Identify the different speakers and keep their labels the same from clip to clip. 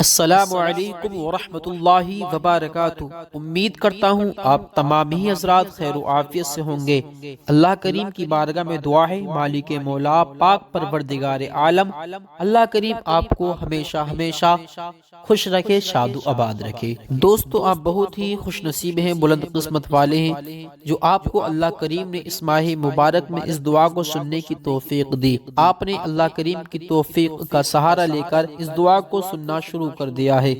Speaker 1: अस्सलामु अलैकुम वरहमतुल्लाहि वबरकातुहू। उम्मीद करता हूँ आप तमाम ही हजरात खैर आफियत से होंगे। अल्लाह करीम की बारगाह में दुआ है, मालिक मौला पाक परवरदिगार आलम अल्लाह करीम आपको हमेशा हमेशा खुश रखे, शादु आबाद रखे। दोस्तों, आप बहुत ही खुश नसीब हैं, बुलंद किस्मत वाले हैं जो आपको अल्लाह करीम ने इस माह मुबारक में इस दुआ को सुनने की तौफीक दी। आपने अल्लाह करीम की तौफीक का सहारा लेकर इस दुआ को सुनना शुरू कर दिया है।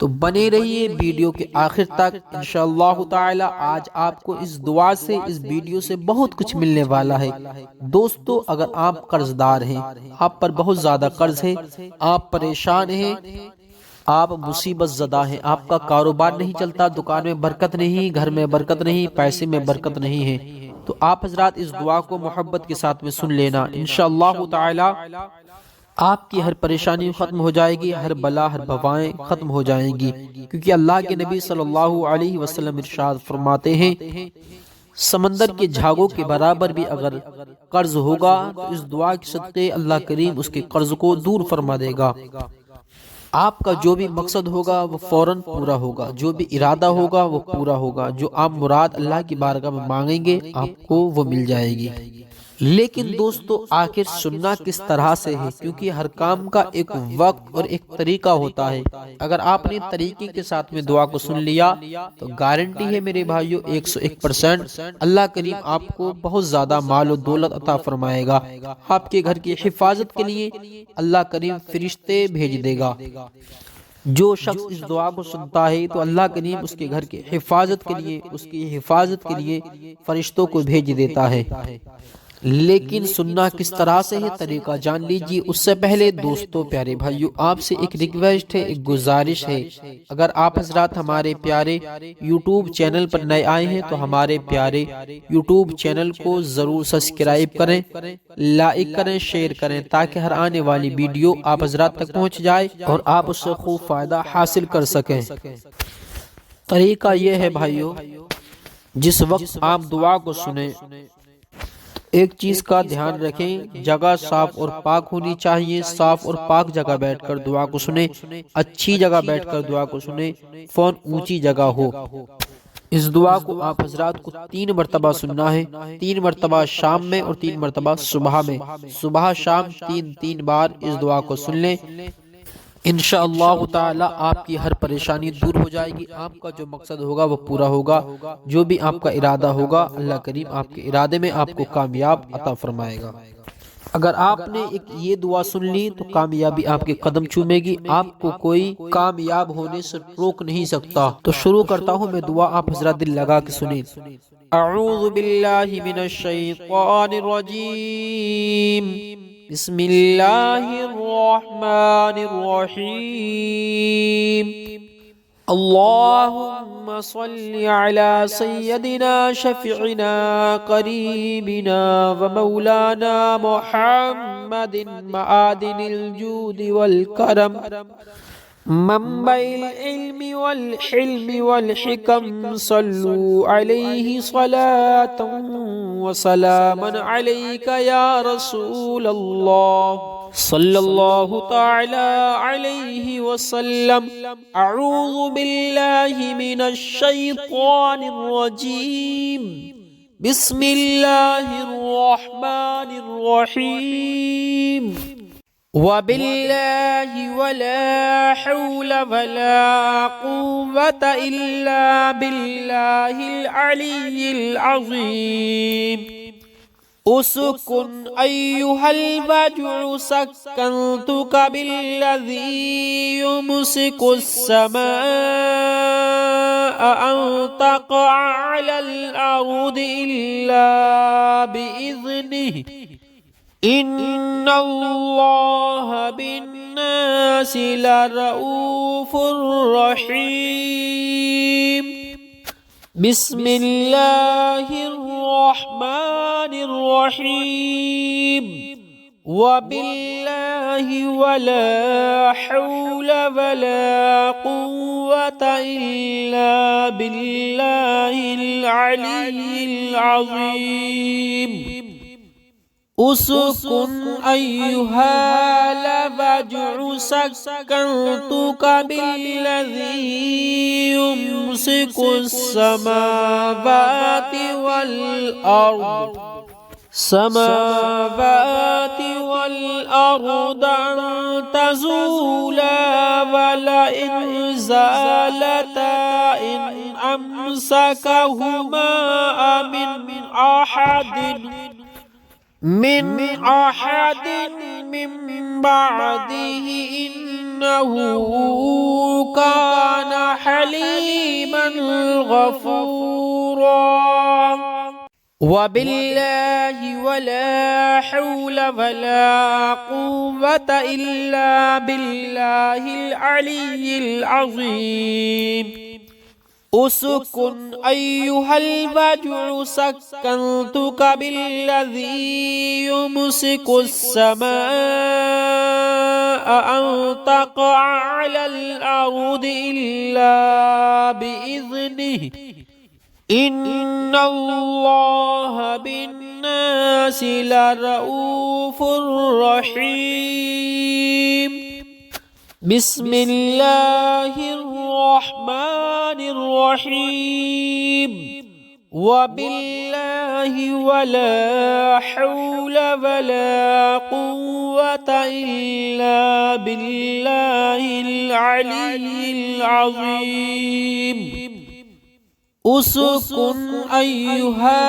Speaker 1: तो बने रहिए वीडियो के आखिर तक। इंशाअल्लाह ताला आज आपको इस दुआ से, इस वीडियो से बहुत कुछ मिलने वाला है। दोस्तों, अगर आप कर्जदार हैं, आप पर बहुत ज्यादा कर्ज है, आप परेशान हैं, आप मुसीबत ज़दा हैं, आपका कारोबार नहीं चलता, दुकान में बरकत नहीं, घर में बरकत नहीं, पैसे में बरकत नहीं है, तो आप हजरात इस दुआ को मोहब्बत के साथ में सुन लेना। इंशाअल्लाह ताला आपकी हर परेशानी खत्म हो जाएगी, हर बला हर बवाएं खत्म हो जाएंगी, क्योंकि अल्लाह के नबी सल्लल्लाहु अलैहि वसल्लम इरशाद फरमाते हैं, समंदर के झागों के बराबर भी अगर कर्ज होगा तो इस दुआ के सदक़े अल्लाह करीम उसके कर्ज को दूर फरमा देगा। आपका जो भी मकसद होगा वो फौरन पूरा होगा, जो भी इरादा होगा वो पूरा होगा, जो आप मुराद अल्लाह की बारगाह में मांगेंगे आपको वो मिल जाएगी। लेकिन दोस्तों, आखिर सुनना किस तरह से है, क्योंकि हर काम का एक वक्त और एक तरीका होता है। अगर आपने तरीके के साथ में दुआ को सुन लिया तो गारंटी है मेरे भाइयों 101% अल्लाह करीम आपको बहुत ज्यादा माल और दौलत अता फरमाएगा। आपके घर की हिफाजत के लिए अल्लाह करीम फरिश्ते भेज देगा। जो शख्स इस दुआ को सुनता है तो अल्लाह करीम उसके घर की हिफाजत के लिए, उसकी हिफाजत के लिए फरिश्तों को भेज देता है। लेकिन सुनना किस तरह से है, तरीका जान लीजिए। उससे पहले दोस्तों, प्यारे भाइयों, आपसे एक रिक्वेस्ट है, एक गुजारिश है। अगर आप हजरात हमारे प्यारे यूट्यूब चैनल पर नए आए हैं तो हमारे प्यारे यूट्यूब चैनल को जरूर सब्सक्राइब करें, लाइक करें, शेयर करें, ताकि हर आने वाली वीडियो आप हजरात तक पहुंच जाए और आप उससे खूब फायदा हासिल कर सकें। तरीका यह है भाइयों, जिस वक्त आप दुआ को सुने एक चीज का ध्यान रखें, जगह साफ और पाक होनी चाहिए। साफ और पाक जगह बैठकर दुआ को सुने, अच्छी जगह बैठकर दुआ को सुने, फोन ऊंची जगह हो। इस दुआ को आप हजरात को 3 मरतबा सुनना है, 3 मरतबा शाम में और 3 मरतबा सुबह में। सुबह शाम 3-3 बार इस दुआ को सुन लें। इंशाअल्लाह ताला आपकी हर परेशानी दूर हो जाएगी, आपका जो मकसद होगा वो पूरा होगा, जो भी आपका इरादा होगा अल्लाह करीम आपके इरादे में आपको कामयाब अता फरमाएगा। अगर आपने एक ये दुआ सुन ली तो कामयाबी आपके कदम चूमेगी, आपको कोई कामयाब होने से रोक नहीं सकता। तो शुरू करता हूँ मैं दुआ, आप हजरत दिल लगा के सुने। अऊज़ु बिल्लाहि मिनश शैतानिर रजीम, बिस्मिल्लाहिर रहमानिर रहीम। अल्लाहुम्मा सल्लि अला सय्यदिना शफीइना करीबिना व मौलाना मुहम्मदिन मआदिनिल जूदि वल करम, मंबइल इल्मि वल हिल्मि वल हिकम, सल्लु अलैहि सलातन व सलामन अलैका या रसूल अल्लाह सल्लल्लाहु ताला अलैहि वसल्लम। अऊज़ु बिल्लाहि मिनश शैतानिर रजीम, बिस्मिल्लाहिर रहमानिर रहीम। वबिल्लाहि वला हौला वला कुव्वता इल्ला बिल्लाहिल अलिय्यिल अज़ीम। उसकुन अय्युहल वजउ सक्कनतुका बिल्लज़ी युमसिकुस समाअ अन तक़अ अलल अर्दि इल्ला बिइज़निहि, इन्नल्लाह बिन्नासि लरऊफुर रहीम। बिस्मिल्लाहिर रहमानिर रहीम। वबिल्लाहि वला हौला वला कुव्वता इल्ला बिल्लाहिल अलिय्यिल अज़ीम। اسكن أيها البجع سكنتك بالذي يمسك السماوات والأرض أن تزولا ولئن زالتا إن أمسكهما من أحد من بعده إنه كان حليما غفورا. وبالله ولا حول ولا قوة إلا بالله العلي العظيم. اسكن أيها البجع سكنتك بالذي يمسك السماء أن تقع على الأرض إلا بإذنه إن الله بالناس لرؤوف رحيم. بسم الله الرحمن الرحيم. وبالله ولا حول ولا قوة إلا بالله العلي العظيم. اسكن أيها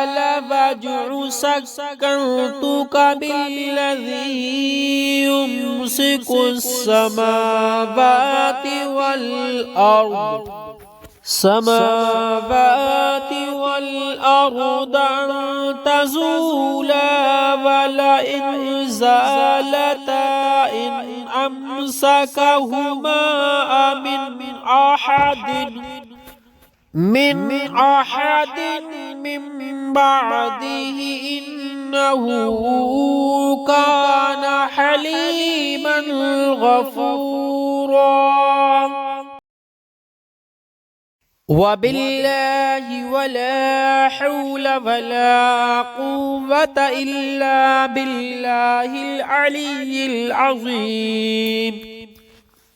Speaker 1: البجع سكنتك بالذي يمسك السماوات والأرض أن تزولا ولئن زالتا إن أمسكهما من أحد من بعده إنه كان حليما غفورا. وبالله ولا حول ولا قوة إلا بالله العلي العظيم.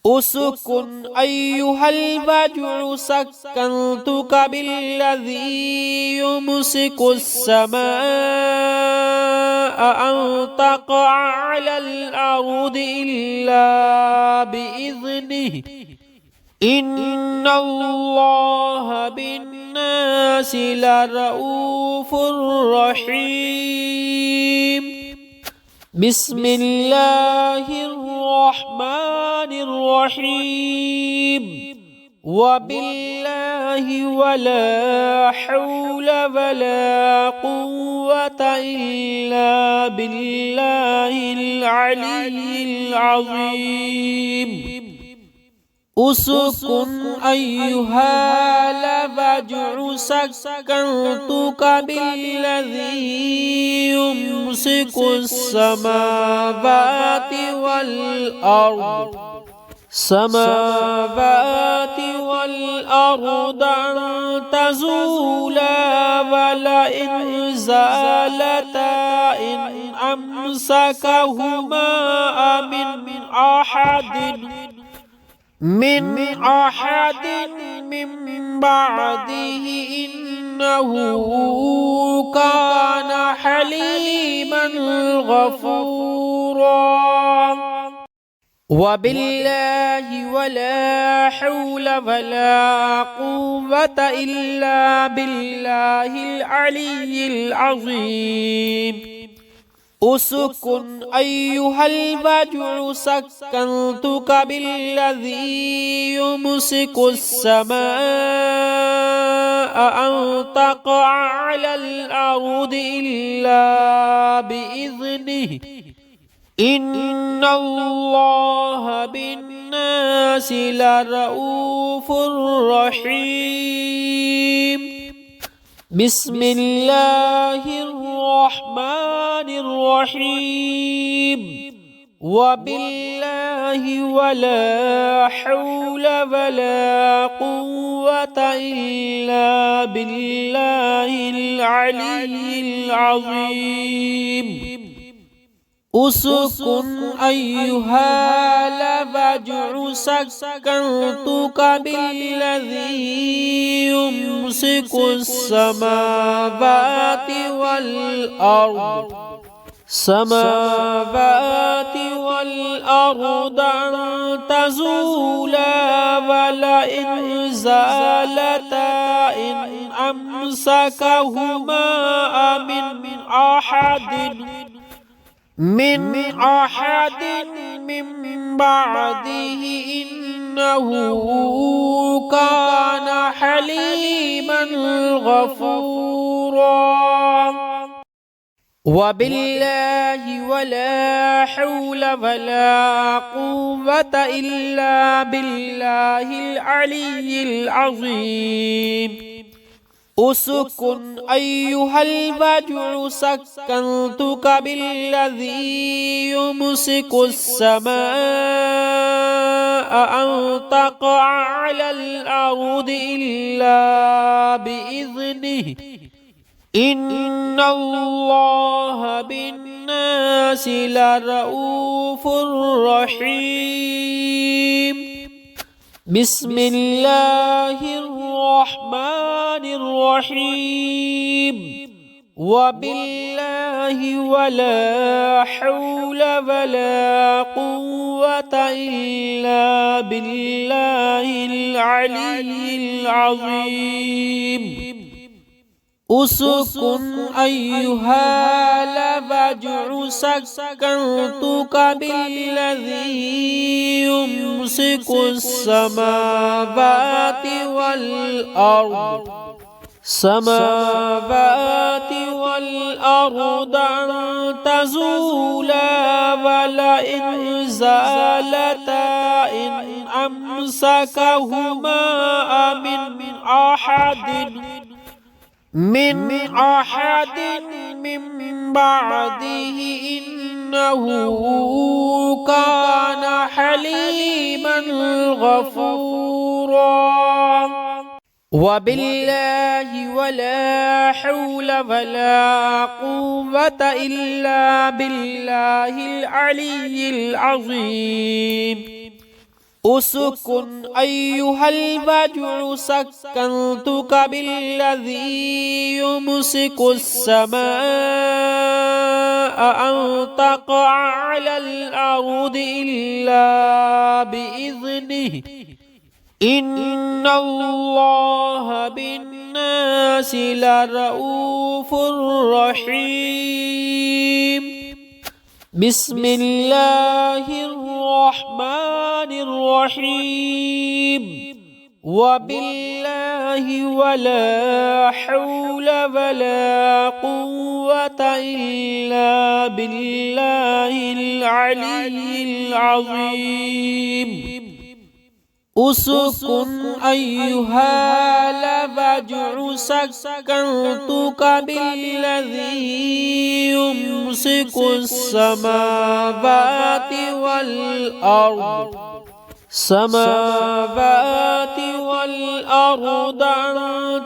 Speaker 1: اسكن أيها البجع سكنتك بالذي يمسك السماء أن تقع على الأرض إلا بإذنه إن الله بالناس لرؤوف رحيم. بسم الله الرحمن الرحيم. وبالله ولا حول ولا قوة إلا بالله العلي العظيم. اسكن أيها البجع سكنتك بالذي يمسك السماوات والأرض أن تزولا ولئن زالتا إن أمسكهما من أحد من بعده إنه كان حليما غفورا. وبالله ولا حول ولا قوة إلا بالله العلي العظيم. اسكن أيها البجع سكنتك بالذي يمسك السماء أن تقع على الأرض إلا بإذنه إن الله بالناس لرؤوف رحيم. بسم الله الرحمن الرحيم. وبالله ولا حول ولا قوة إلا بالله العلي العظيم. اسكن أيها البجع سكنتك بالذي يمسك السماوات والأرض أن تزولا ولئن زالتا إن أمسكهما من أحد من بعده إنه كان حليما غفورا. وبالله ولا حول ولا قوة إلا بالله العلي العظيم. اسكن أيها البجع سكنتك بالذي يمسك السماء أن تقع على الأرض إلا بإذنه إن الله بالناس لرؤوف رحيم. بسم الله الرحمن الرحيم. وبالله ولا حول ولا قوة إلا بالله العلي العظيم. اسكن أيها البجع سكنتك بالذي يمسك السماوات والأرض أن تزولا ولئن زالتا إن أمسكهما من أحد من بعده إنه كان حليما غفورا. وبالله ولا حول ولا قوة إلا بالله العلي العظيم. اسكن أيها البجع سكنتك بالذي يمسك السماء أن تقع على الأرض إلا بإذنه إن الله بالناس لرؤوف رحيم. بسم الله الرحمن الرحيم. وبالله ولا حول ولا قوة إلا بالله العلي العظيم. اسكن أيها البجع سكنتك بالذي يمسك السماوات والأرض أن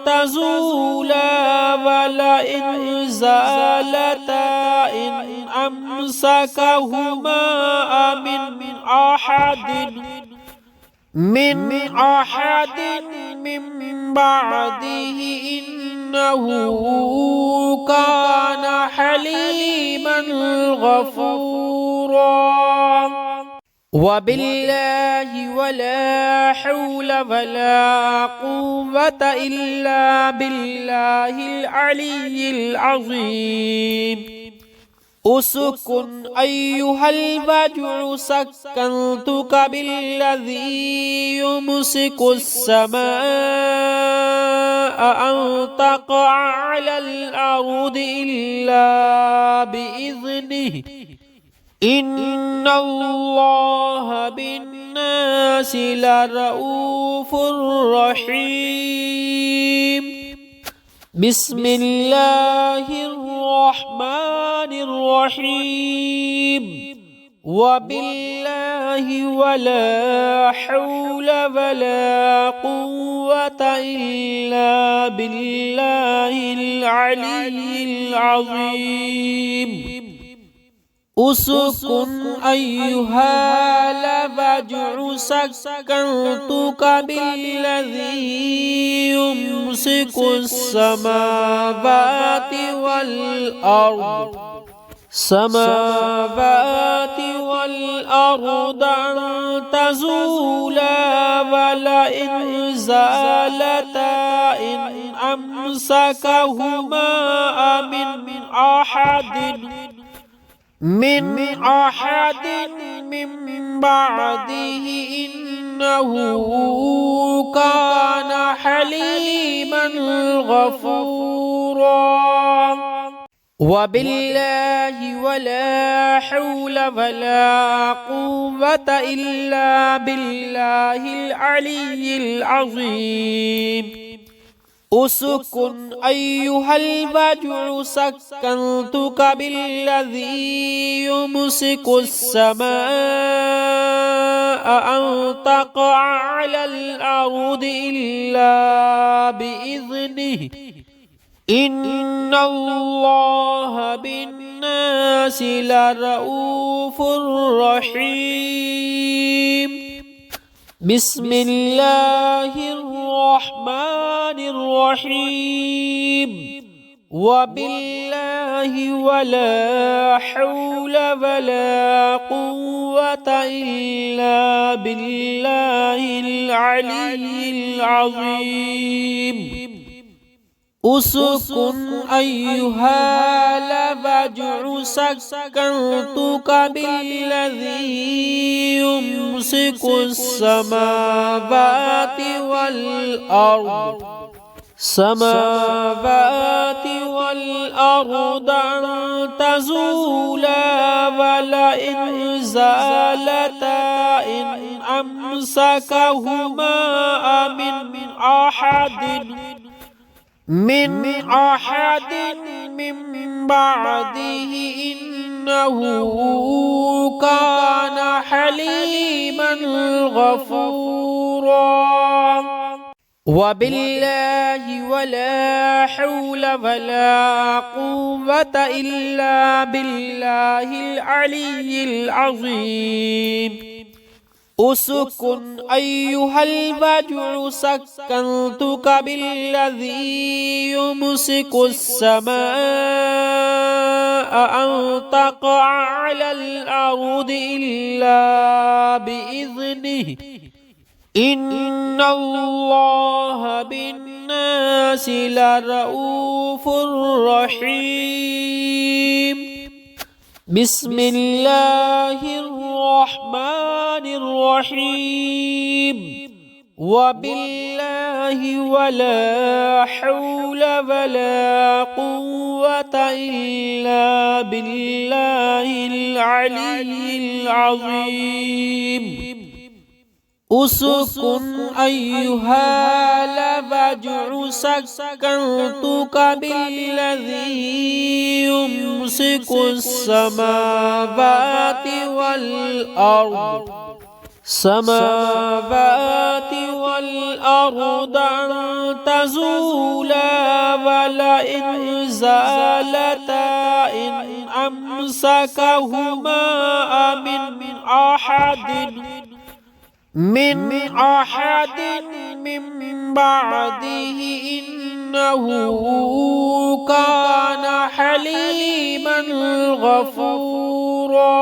Speaker 1: تزولا ولئن زالتا إن أمسكهما من أحد من بعده إنه كان حليما غفورا. وبالله ولا حول ولا قوة إلا بالله العلي العظيم. اسكن أيها البجع سكنتك بالذي يمسك السماء أن تقع على الأرض إلا بإذنه إن الله بالناس لرؤوف رحيم. بسم الله الرحمن الرحيم. وبالله ولا حول ولا قوة إلا بالله العلي العظيم. उसकुन अय्युहल वजउ सक्कन्तुक बिल्लज़ी युम्सिकुस समावाति वल अर्द अन तज़ूला वलइन ज़ालता इन अमसकहुमा मिन अहदिन मिन बअदिही इन्नहु कान हलीमन गफूरा। वबिल्लाहि वला हौला वला कुव्वता इल्ला बिल्लाहिल अलिय्यिल अज़ीम। उसकुन अय्युहल वजउ सक्कन्तुक बिल्लज़ी युम्सिकुस समाअ अन तक़अ अलल अर्दि इल्ला बिइज़निहि इन्नल्लाह बिन्नासि लरऊफुर रहीम। बिस्मिल्लाहिर्रहमानिर्रहीम। वबिल्लाहि वला हौला वला कुव्वता इल्ला बिल्लाहिल अलिय्यिल अज़ीम। उसकुन अय्युहल वजउ सक्कन्तुक बिल्लज़ी युम्सिकुस समावाति वल अर्द अन तज़ूला वलइन ज़ालता इन अमसकहुमा मिन अहदिन मिन बअदिही इन्नहु कान हलीमन गफूरा। वबिल्लाहि वला हौला वला कुव्वता इल्ला बिल्लाहिल अलिय्यिल अज़ीम। उसकुन अय्युहल वजउ सक्कन्तुक बिल्लज़ी युम्सिकुस समाअ अन तक़अ अलल अर्दि इल्ला बिइज़निहि इन्नल्लाह बिन्नासि लरऊफुर रहीम। बिस्मिल्लाहिर्रहमानिर्रहीम। वबिल्लाहि वला हौला वला कुव्वता इल्ला बिल्लाहिल अलिय्यिल अज़ीम। उसकुन अय्युहल वजउ सक्कन्तुक बिल्लज़ी युम्सिकुस समावाति वल अर्द अन तज़ूला वलइन ज़ालता इन अमसकहुमा मिन अहदिन मिन बअदिही इन्नहु कान हलीमन गफूरा।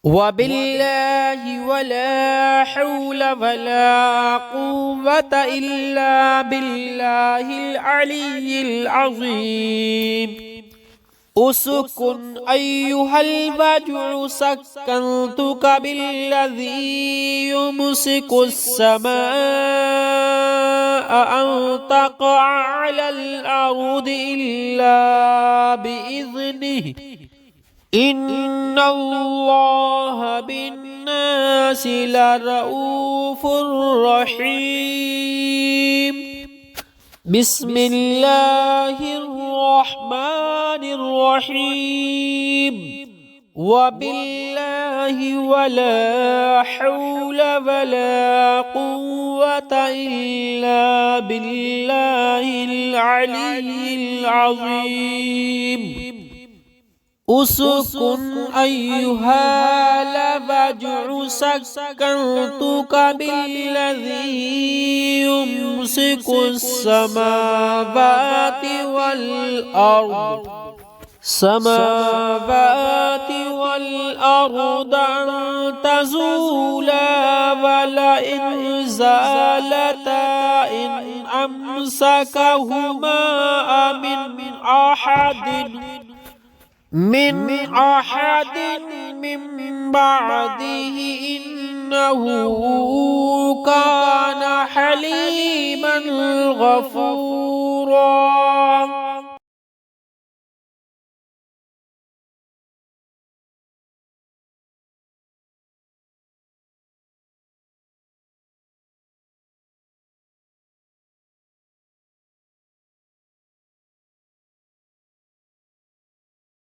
Speaker 1: वबिल्लाहि वला हौला वला कुव्वता इल्ला बिल्लाहिल अलिय्यिल अज़ीम। उसकुन अय्युहल वजउ सक्कन्तुक बिल्लज़ी युम्सिकुस समाअ अन तक़अ अलल अर्दि इल्ला बिइज़निहि इन्नल्लाह बिन्नासि लरऊफुर रहीम। बिस्मिल्लाहिर्रहमानिर्रहीम। वबिल्लाहि वला हौला वला कुव्वता इल्ला बिल्लाहिल अलिय्यिल अज़ीम। उसकुन अय्युहल वजउ सक्कन्तुका बिल्लज़ी युम्सिकुस समावाति वल अर्द अन तज़ूला वलइन ज़ालता इन अमसकहुमा मिन अहदिन मिन बअदिही इन्नहु कान हलीमन गफूरा।